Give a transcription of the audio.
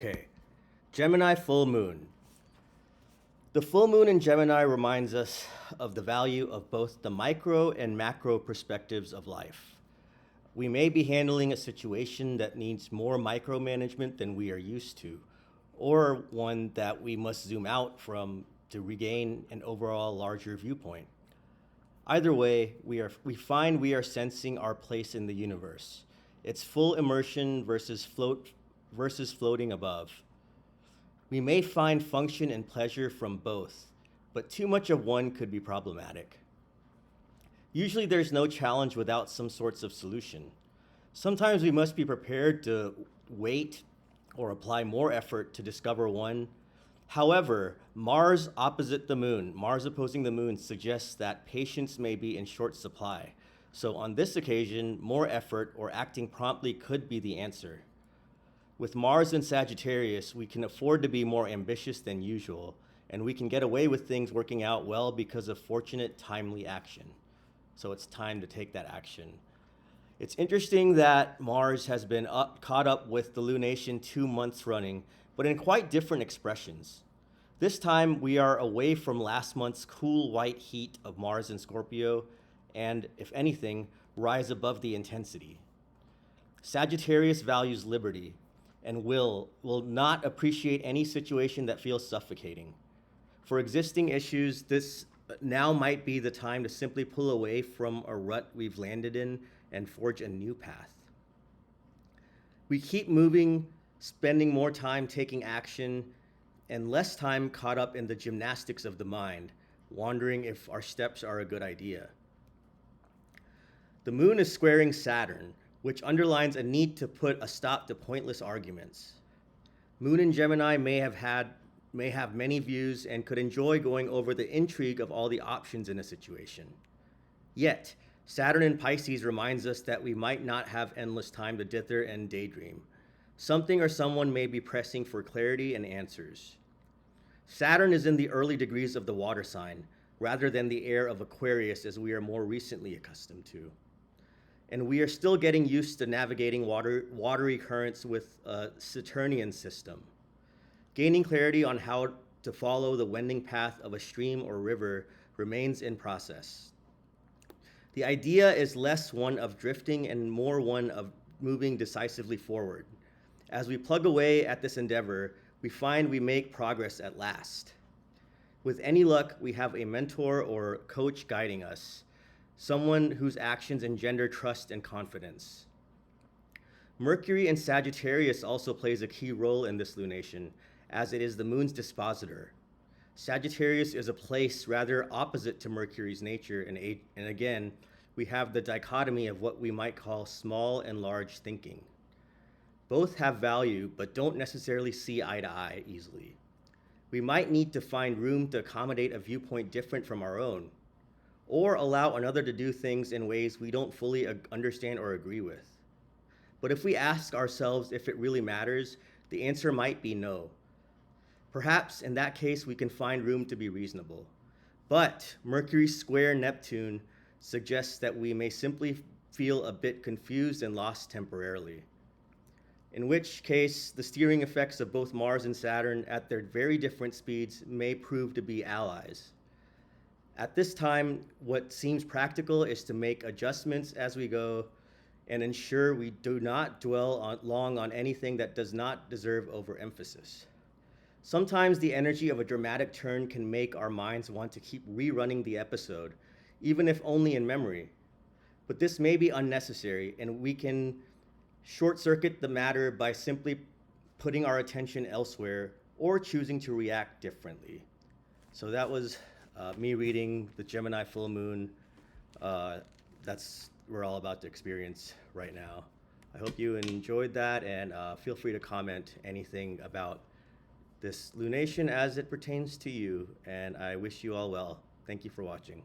Okay, Gemini full moon. The full moon in Gemini reminds us of the value of both the micro and macro perspectives of life. We may be handling a situation that needs more micromanagement than we are used to, or one that we must zoom out from to regain an overall larger viewpoint. Either way, we find we are sensing our place in the universe. It's full immersion versus floating above. We may find function and pleasure from both, but too much of one could be problematic. Usually there's no challenge without some sorts of solution. Sometimes we must be prepared to wait or apply more effort to discover one. However, Mars opposing the moon suggests that patience may be in short supply. So on this occasion, more effort or acting promptly could be the answer. With Mars in Sagittarius, we can afford to be more ambitious than usual, and we can get away with things working out well because of fortunate, timely action. So it's time to take that action. It's interesting that Mars has been caught up with the lunation 2 months running, but in quite different expressions. This time, we are away from last month's cool white heat of Mars in Scorpio, and, if anything, rise above the intensity. Sagittarius values liberty, and will not appreciate any situation that feels suffocating. For existing issues, this now might be the time to simply pull away from a rut we've landed in and forge a new path. We keep moving, spending more time taking action and less time caught up in the gymnastics of the mind, wondering if our steps are a good idea. The moon is squaring Saturn, which underlines a need to put a stop to pointless arguments. Moon in Gemini may have many views and could enjoy going over the intrigue of all the options in a situation. Yet, Saturn in Pisces reminds us that we might not have endless time to dither and daydream. Something or someone may be pressing for clarity and answers. Saturn is in the early degrees of the water sign, rather than the air of Aquarius as we are more recently accustomed to. And we are still getting used to navigating watery currents with a Saturnian system. Gaining clarity on how to follow the wending path of a stream or river remains in process. The idea is less one of drifting and more one of moving decisively forward. As we plug away at this endeavor, we find we make progress at last. With any luck, we have a mentor or coach guiding us, someone whose actions engender trust and confidence. Mercury in Sagittarius also plays a key role in this lunation, as it is the moon's dispositor. Sagittarius is a place rather opposite to Mercury's nature, and again, we have the dichotomy of what we might call small and large thinking. Both have value, but don't necessarily see eye to eye easily. We might need to find room to accommodate a viewpoint different from our own, or allow another to do things in ways we don't fully understand or agree with. But if we ask ourselves if it really matters, the answer might be no. Perhaps in that case, we can find room to be reasonable. But Mercury square Neptune suggests that we may simply feel a bit confused and lost temporarily. In which case, the steering effects of both Mars and Saturn at their very different speeds may prove to be allies. At this time, what seems practical is to make adjustments as we go and ensure we do not dwell long on anything that does not deserve overemphasis. Sometimes the energy of a dramatic turn can make our minds want to keep rerunning the episode, even if only in memory. But this may be unnecessary, and we can short-circuit the matter by simply putting our attention elsewhere or choosing to react differently. So that was me reading the Gemini full moon. That's we're all about to experience right now. I hope you enjoyed that, and feel free to comment anything about this lunation as it pertains to you, and I wish you all well. Thank you for watching.